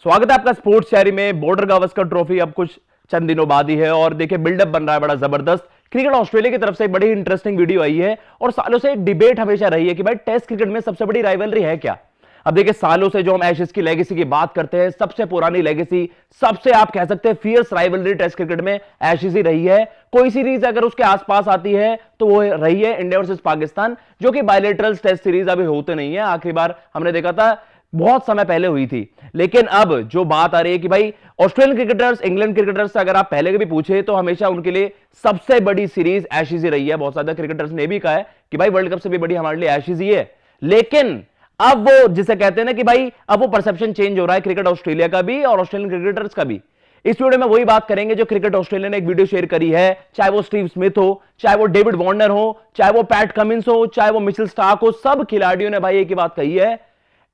स्वागत है आपका स्पोर्ट्स शायरी में। बॉर्डर गावस्कर ट्रॉफी अब कुछ चंद दिनों बाद ही है और देखिए बिल्डअप बन रहा है बड़ा जबरदस्त। क्रिकेट ऑस्ट्रेलिया की तरफ से एक बड़ी इंटरेस्टिंग वीडियो आई है और सालों से एक डिबेट हमेशा रही है कि भाई टेस्ट क्रिकेट में सबसे बड़ी राइवलरी है क्या। अब देखिए सालों से जो हम एशेज की लेगेसी की बात करते हैं, सबसे पुरानी लेगेसी, सबसे आप कह सकते हैं फियर्स राइवलरी टेस्ट क्रिकेट में एशेज ही रही है। कोई सीरीज अगर उसके आसपास आती है तो वो रही है इंडिया वर्सेस पाकिस्तान, जो कि बायलैटरल टेस्ट सीरीज अभी होते नहीं है। आखिरी बार हमने देखा था बहुत समय पहले हुई थी। लेकिन अब जो बात आ रही है कि भाई ऑस्ट्रेलियन क्रिकेटर्स, इंग्लैंड क्रिकेटर्स से अगर आप पहले के भी पूछे तो हमेशा उनके लिए सबसे बड़ी सीरीज एशेज ही रही है। बहुत ज्यादा क्रिकेटर्स ने भी कहा है कि भाई वर्ल्ड कप से भी बड़ी हमारे लिए एशेज ही है। लेकिन अब वो जिसे कहते हैं ना कि भाई अब वो परसेप्शन चेंज हो रहा है क्रिकेट ऑस्ट्रेलिया का भी और ऑस्ट्रेलियन क्रिकेटर्स का भी। इस वीडियो में वही बात करेंगे जो क्रिकेट ऑस्ट्रेलिया ने एक वीडियो शेयर करी है, चाहे वो स्टीव स्मिथ हो, चाहे वो डेविड वार्नर हो, चाहे वो पैट कमिंस हो, चाहे वो मिचेल स्टार्क हो। सब खिलाड़ियों ने भाई एक ही बात कही है,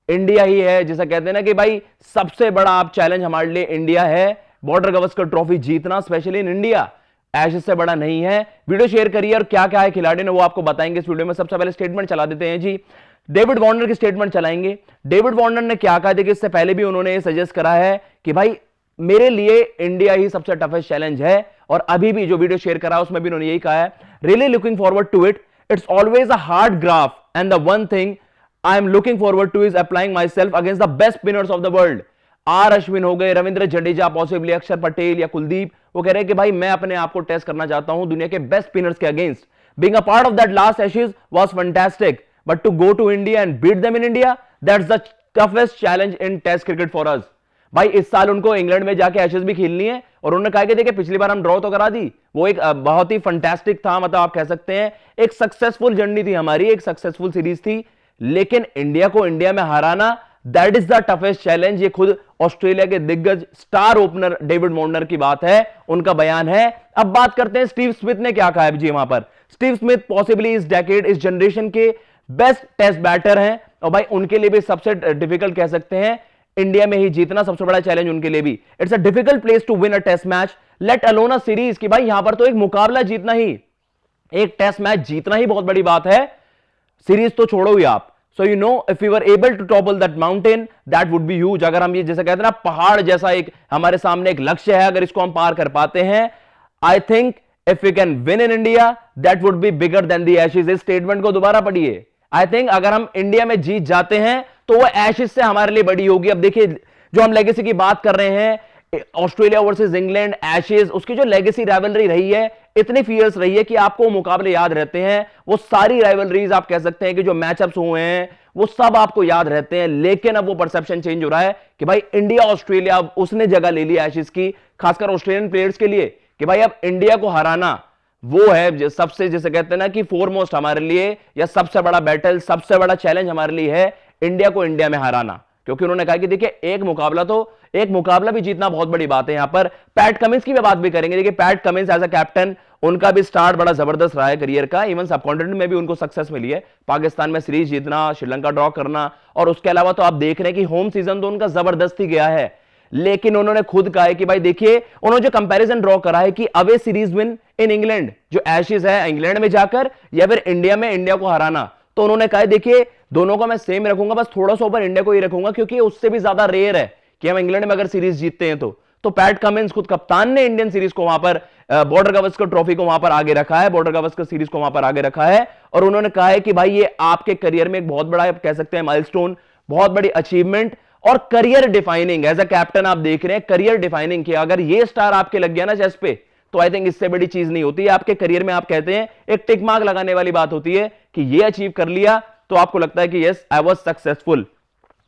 इंडिया ही है। जिसे कहते हैं ना कि भाई सबसे बड़ा आप चैलेंज हमारे लिए इंडिया है। बॉर्डर गावस्कर ट्रॉफी जीतना स्पेशली इन इंडिया एशेज से बड़ा नहीं है। वीडियो शेयर करिए और क्या क्या है खिलाड़ी ने वो आपको बताएंगे इस वीडियो में। सबसे पहले स्टेटमेंट चला देते हैं जी, डेविड वार्नर की स्टेटमेंट चलाएंगे। डेविड वार्नर ने क्या कहा, देखिए इससे पहले भी उन्होंने सजेस्ट करा है कि भाई मेरे लिए इंडिया ही सबसे टफेस्ट चैलेंज है और अभी भी जो वीडियो शेयर करा उसमें भी उन्होंने यही कहा है, really looking forward to it, it's always a hard graft and the one thing I am looking forward to is applying myself against the best spinners of the world। R Ashwin हो गए, Ravindra Jadeja, possibly अक्षर पटेल या कुलदीप, वो कह रहे हैं कि भाई मैं अपने आप को टेस्ट करना चाहता हूं दुनिया के बेस्ट स्पिनर्स के against. Being a part of that last Ashes was fantastic, but to go to India and beat them in India, that's the toughest challenge in test cricket for us. भाई इस साल उनको England में जाके Ashes भी खेलनी है और उन्होंने कहा कि देखिए पिछली बार हम ड्रॉ तो करा दी, वो एक बहुत ही फैंटास्टिक था, मतलब आप कह सकते हैं एक सक्सेसफुल जर्नी थी हमारी, एक सक्सेसफुल सीरीज थी। लेकिन इंडिया को इंडिया में हराना, that is the toughest challenge. ये खुद ऑस्ट्रेलिया के दिग्गज स्टार ओपनर डेविड वार्नर की बात है, उनका बयान है। अब बात करते हैं स्टीव स्मिथ ने क्या कहा है जी वहां पर। स्टीव स्मिथ पॉसिबली इस डेकेड, इस जनरेशन के बेस्ट टेस्ट बैटर हैं और भाई उनके लिए भी सबसे डिफिकल्ट कह सकते हैं इंडिया में ही जीतना सबसे बड़ा चैलेंज उनके लिए भी। It's a difficult place to win a test match, let alone a series. कि भाई यहां पर तो एक मुकाबला जीतना ही, एक टेस्ट मैच जीतना ही बहुत बड़ी बात है, सीरीज तो छोड़ो ही आप। So you know if you are able to topple that mountain that would be huge. अगर हम ये जैसे कहते हैं ना पहाड़ जैसा एक हमारे सामने एक लक्ष्य है, अगर इसको हम पार कर पाते हैं, I think if we can win in India that would be bigger than the Ashes. इस स्टेटमेंट को दोबारा पढ़िए। आई थिंक अगर हम इंडिया में जीत जाते हैं तो वो एशेज से हमारे लिए बड़ी होगी। अब देखिए जो हम लेगेसी की बात कर रहे हैं, ऑस्ट्रेलिया वर्सेस इंग्लैंड एशेज, उसकी जो लेगेसी राइवलरी रही है इतनी फियर्स रही है कि आपको मुकाबले याद रहते हैं। वो सारी राइवलरीज आप कह सकते हैं कि जो मैचअप्स हुए हैं वो सब आपको याद रहते हैं। लेकिन अब वो परसेप्शन चेंज हो रहा है कि भाई इंडिया ऑस्ट्रेलिया, उसने जगह ले ली एशेज की, खासकर ऑस्ट्रेलियन प्लेयर्स के लिए, कि भाई अब इंडिया को हराना वो है सबसे, जैसे कहते हैं ना कि फोरमोस्ट हमारे लिए, या सबसे बड़ा बैटल, सबसे बड़ा चैलेंज हमारे लिए है इंडिया को इंडिया में हराना। क्योंकि उन्होंने कहा कि देखिए एक मुकाबला भी जीतना बहुत बड़ी बात है। यहां पर पैट कमिंस की भी बात भी करेंगे। देखिए Pat Cummins as a captain, उनका भी स्टार्ट बड़ा जबरदस्त रहा है करियर का। इवन सब कॉन्टिनेंट में भी उनको सक्सेस मिली है, पाकिस्तान में सीरीज जीतना, श्रीलंका ड्रॉ करना, और उसके अलावा तो आप देख रहे हैं कि होम सीजन तो उनका जबरदस्त ही गया है। लेकिन उन्होंने खुद कहा है कि भाई देखिए, उन्होंने जो कंपैरिजन ड्रॉ करा है कि away series win in England, जो एशेज है इंग्लैंड में जाकर, या फिर इंडिया में इंडिया को हराना, तो उन्होंने कहा देखिए दोनों को मैं सेम रखूंगा, बस थोड़ा सा ऊपर इंडिया को ही रखूंगा, क्योंकि उससे भी ज्यादा रेयर है कि हम इंग्लैंड में अगर सीरीज जीतते हैं तो पैट कमिंस खुद कप्तान ने इंडियन सीरीज को वहां पर, बॉर्डर गावस्कर ट्रॉफी को वहां पर आगे रखा है, बॉर्डर गावस्कर सीरीज को वहां पर आगे रखा है। और उन्होंने कहा है कि भाई ये आपके करियर में एक बहुत बड़ा कह सकते हैं माइलस्टोन, बहुत बड़ी अचीवमेंट और career defining. As a captain आप देख रहे हैं करियर डिफाइनिंग, कि अगर ये स्टार आपके लग गया ना चेस्ट पे, तो आई थिंक इससे बड़ी चीज नहीं होती। आपके करियर में आप कहते हैं एक टिक मार्क लगाने वाली बात होती है कि ये अचीव कर लिया, तो आपको लगता है कि यस आई वाज सक्सेसफुल।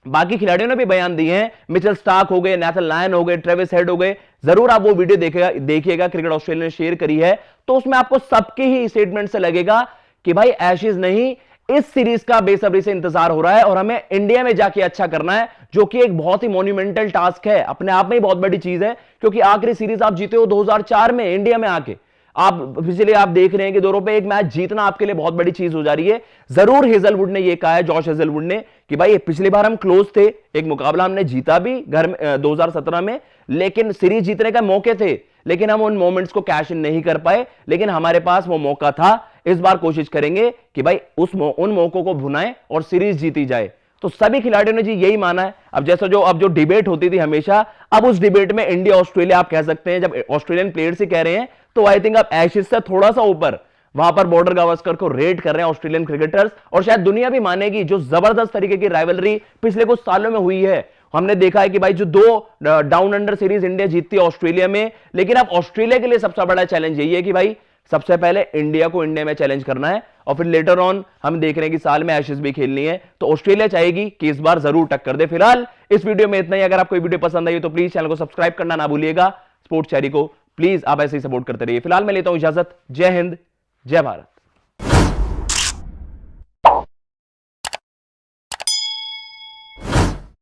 बाकी खिलाड़ियों ने भी बयान दिए हैं, मिचेल स्टार्क हो गए, नेथन लायन हो गए, ट्रेविस हेड हो गए। जरूर आप वो वीडियो देखिएगा, क्रिकेट ऑस्ट्रेलिया ने शेयर करी है, तो उसमें आपको सबके ही स्टेटमेंट से लगेगा कि भाई एशेज नहीं, इस सीरीज का बेसब्री से इंतजार हो रहा है और हमें इंडिया में जाके अच्छा करना है, जो कि एक बहुत ही मॉन्यूमेंटल टास्क है, अपने आप में ही बहुत बड़ी चीज है। क्योंकि आखिरी सीरीज आप जीते हो 2004 में इंडिया में आके, आप पिछले आप देख रहे हैं कि 2 रुपए एक मैच जीतना आपके लिए बहुत बड़ी चीज हो जा रही है। जरूर हेजलवुड ने यह कहा है, जॉश हेजलवुड ने, कि भाई पिछली बार हम क्लोज थे, एक मुकाबला हमने जीता भी घर में 2017 में, लेकिन सीरीज जीतने का मौके थे, लेकिन हम उन मोमेंट्स को कैश इन नहीं कर पाए। लेकिन हमारे पास वो मौका था, इस बार कोशिश करेंगे कि भाई उन मौकों को भुनाएं और सीरीज जीती जाए। तो सभी खिलाड़ियों ने जी यही माना है। अब जैसा जो डिबेट होती थी हमेशा, अब उस डिबेट में इंडिया ऑस्ट्रेलिया आप कह सकते हैं, जब ऑस्ट्रेलियन प्लेयर्स ही कह रहे हैं, तो आई थिंक आप एशेज से थोड़ा सा ऊपर वहां पर बॉर्डर गावस्कर को रेट कर रहे हैं ऑस्ट्रेलियन क्रिकेटर्स। और शायद दुनिया भी मानेगी, जो जबरदस्त तरीके की राइवलरी पिछले कुछ सालों में हुई है। हमने देखा है कि भाई जो 2 डाउन अंडर सीरीज इंडिया जीतती है ऑस्ट्रेलिया में, लेकिन अब ऑस्ट्रेलिया के लिए सबसे बड़ा चैलेंज यही है कि भाई सबसे पहले इंडिया को इंडिया में चैलेंज करना है, और फिर लेटर ऑन हम देख रहे हैं कि साल में एशेज भी खेलनी है, तो ऑस्ट्रेलिया चाहेगी कि इस बार जरूर टक्कर दे। फिलहाल इस वीडियो में इतना ही। अगर आपको वीडियो पसंद आई तो प्लीज चैनल को सब्सक्राइब करना ना भूलिएगा। स्पोर्ट्स चैरी को प्लीज आप ऐसे ही सपोर्ट करते रहिए। फिलहाल मैं लेता हूं इजाजत। जय हिंद, जय भारत।